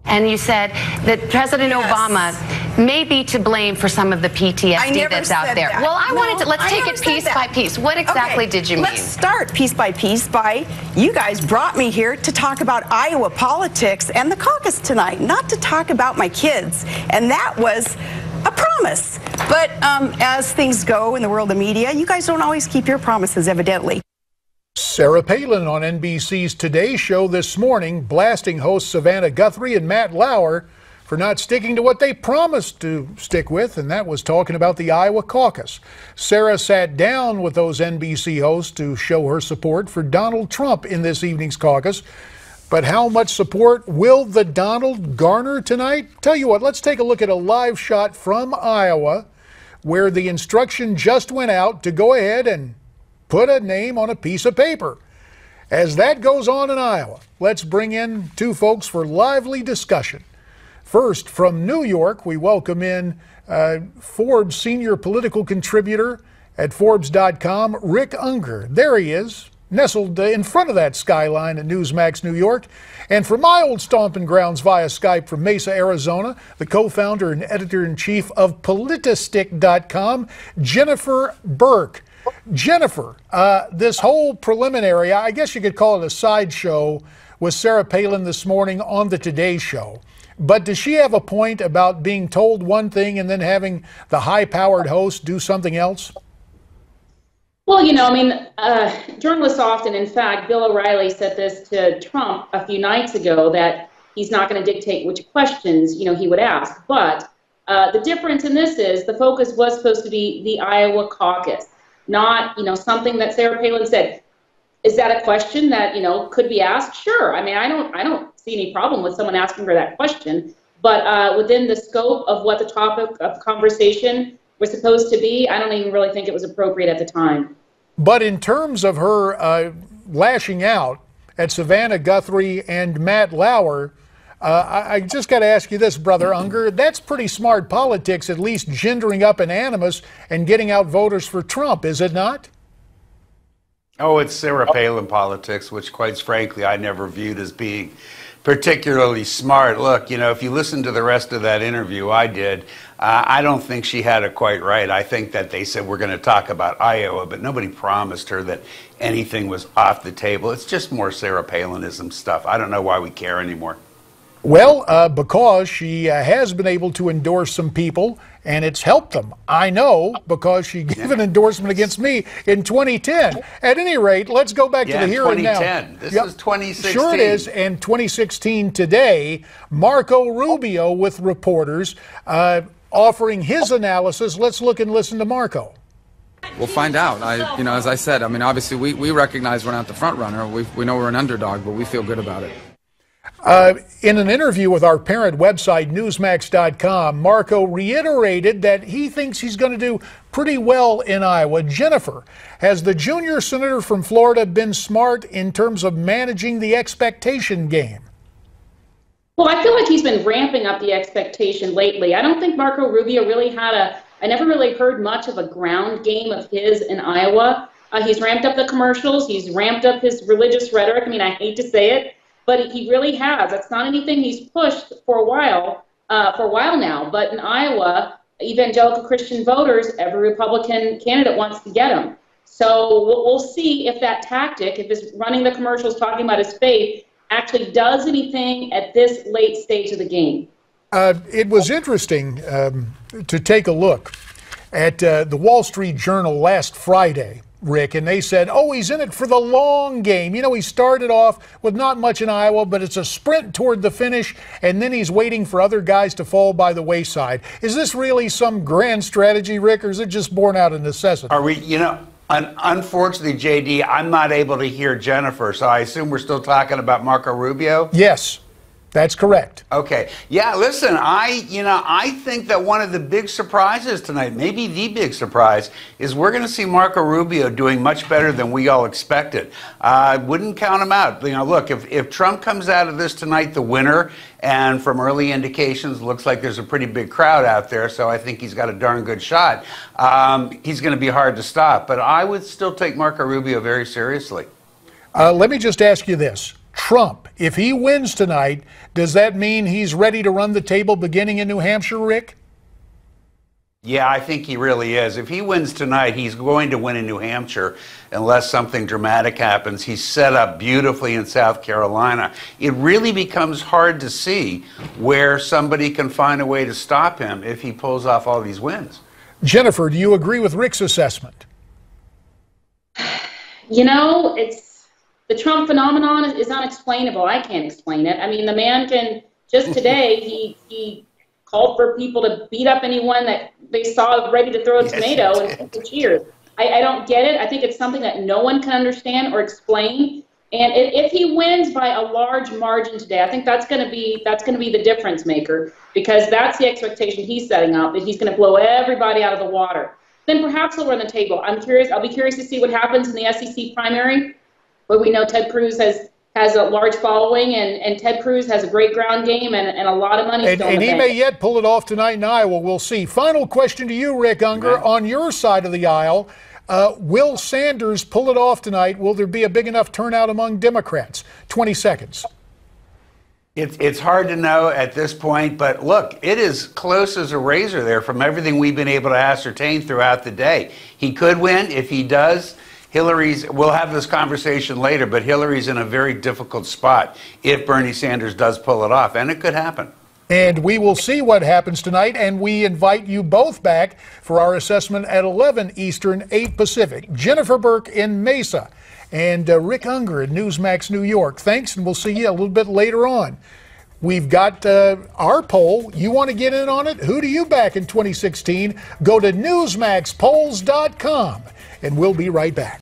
And you said that President Obama may be to blame for some of the PTSD that's out there. That. Well, let's take it piece by piece. What exactly did you mean? Let's start piece by piece by, you guys brought me here to talk about Iowa politics and the caucus tonight, not to talk about my kids. And that was a promise. But as things go in the world of media, you guys don't always keep your promises, evidently. Sarah Palin on NBC's Today Show this morning, blasting hosts Savannah Guthrie and Matt Lauer for not sticking to what they promised to stick with, and that was talking about the Iowa Caucus. Sarah sat down with those NBC hosts to show her support for Donald Trump in this evening's caucus. But how much support will the Donald garner tonight? Tell you what, let's take a look at a live shot from Iowa where the instruction just went out to go ahead and put a name on a piece of paper. As that goes on in Iowa, let's bring in two folks for lively discussion. First, from New York, we welcome in Forbes senior political contributor at Forbes.com, Rick Ungar. There he is, nestled in front of that skyline at Newsmax, New York. And from my old stomping grounds via Skype from Mesa, Arizona, the co-founder and editor-in-chief of Politistick.com, Jennifer Burke. Jennifer, this whole preliminary, I guess you could call it a sideshow, with Sarah Palin this morning on the Today Show. But does she have a point about being told one thing and then having the high-powered host do something else? Well, you know, I mean, journalists often, in fact, Bill O'Reilly said this to Trump a few nights ago, that he's not going to dictate which questions, you know, he would ask. But the difference in this is the focus was supposed to be the Iowa caucus, not, you know, something that Sarah Palin said. Is that a question that, you know, could be asked? Sure. I mean, I don't see any problem with someone asking for that question. But within the scope of what the topic of conversation was supposed to be, I don't even really think it was appropriate at the time. But in terms of her lashing out at Savannah Guthrie and Matt Lauer, I just got to ask you this, Brother Ungar. That's pretty smart politics, at least gendering up an animus and getting out voters for Trump, is it not? Oh, it's Sarah Palin politics, which, quite frankly, I never viewed as being particularly smart. Look, you know, if you listen to the rest of that interview, I did, I don't think she had it quite right. I think that they said we're going to talk about Iowa, but nobody promised her that anything was off the table. It's just more Sarah Palinism stuff. I don't know why we care anymore. Well, because she has been able to endorse some people, and it's helped them. I know, because she gave an endorsement against me in 2010. At any rate, let's go back to the here and now. 2010. This is 2016. Sure it is. And 2016 today, Marco Rubio with reporters offering his analysis. Let's look and listen to Marco. We'll find out. You know, as I said, I mean, obviously we recognize we're not the front runner. We know we're an underdog, but we feel good about it. In an interview with our parent website, Newsmax.com, Marco reiterated that he thinks he's going to do pretty well in Iowa. Jennifer, has the junior senator from Florida been smart in terms of managing the expectation game? Well, I feel like he's been ramping up the expectation lately. I don't think Marco Rubio really had I never really heard much of a ground game of his in Iowa. He's ramped up the commercials. He's ramped up his religious rhetoric. I mean, I hate to say it, but he really has. That's not anything he's pushed for a while now. But in Iowa, evangelical Christian voters, every Republican candidate wants to get him. So we'll see if that tactic, if his running the commercials, talking about his faith, actually does anything at this late stage of the game. It was interesting to take a look at the Wall Street Journal last Friday, Rick, and they said, oh, he's in it for the long game. You know, he started off with not much in Iowa, but it's a sprint toward the finish, and then he's waiting for other guys to fall by the wayside. Is this really some grand strategy, Rick, or is it just born out of necessity? Are we, you know, unfortunately, JD, I'm not able to hear Jennifer, so I assume we're still talking about Marco Rubio? Yes. That's correct. Okay. Yeah, listen, I think that one of the big surprises tonight, maybe the big surprise, is we're going to see Marco Rubio doing much better than we all expected. I wouldn't count him out. You know, look, if Trump comes out of this tonight the winner, and from early indications, looks like there's a pretty big crowd out there, so I think he's got a darn good shot. He's going to be hard to stop, but I would still take Marco Rubio very seriously. Let me just ask you this. Trump. If he wins tonight, does that mean he's ready to run the table beginning in New Hampshire, Rick? Yeah, I think he really is. If he wins tonight, he's going to win in New Hampshire unless something dramatic happens. He's set up beautifully in South Carolina. It really becomes hard to see where somebody can find a way to stop him if he pulls off all these wins. Jennifer, do you agree with Rick's assessment? You know, the Trump phenomenon is unexplainable. I can't explain it. I mean, the man can, just today, he called for people to beat up anyone that they saw ready to throw a tomato and cheers. I don't get it. I think it's something that no one can understand or explain. And if he wins by a large margin today, I think that's going to be the difference maker, because that's the expectation he's setting up, that he's going to blow everybody out of the water. Then perhaps he'll run the table. I'll be curious to see what happens in the SEC primary, where we know Ted Cruz has a large following, and Ted Cruz has a great ground game and a lot of money still in the bank. And he may yet pull it off tonight in Iowa. We'll see. Final question to you, Rick Ungar. Yeah. On your side of the aisle, will Sanders pull it off tonight? Will there be a big enough turnout among Democrats? 20 seconds. It's hard to know at this point, but look, it is close as a razor there from everything we've been able to ascertain throughout the day. He could win. If he does, we'll have this conversation later, but Hillary's in a very difficult spot if Bernie Sanders does pull it off, and it could happen. And we will see what happens tonight, and we invite you both back for our assessment at 11 Eastern, 8 Pacific. Jennifer Burke in Mesa and Rick Ungar in Newsmax, New York. Thanks, and we'll see you a little bit later on. We've got our poll. You want to get in on it? Who do you back in 2016? Go to newsmaxpolls.com, and we'll be right back.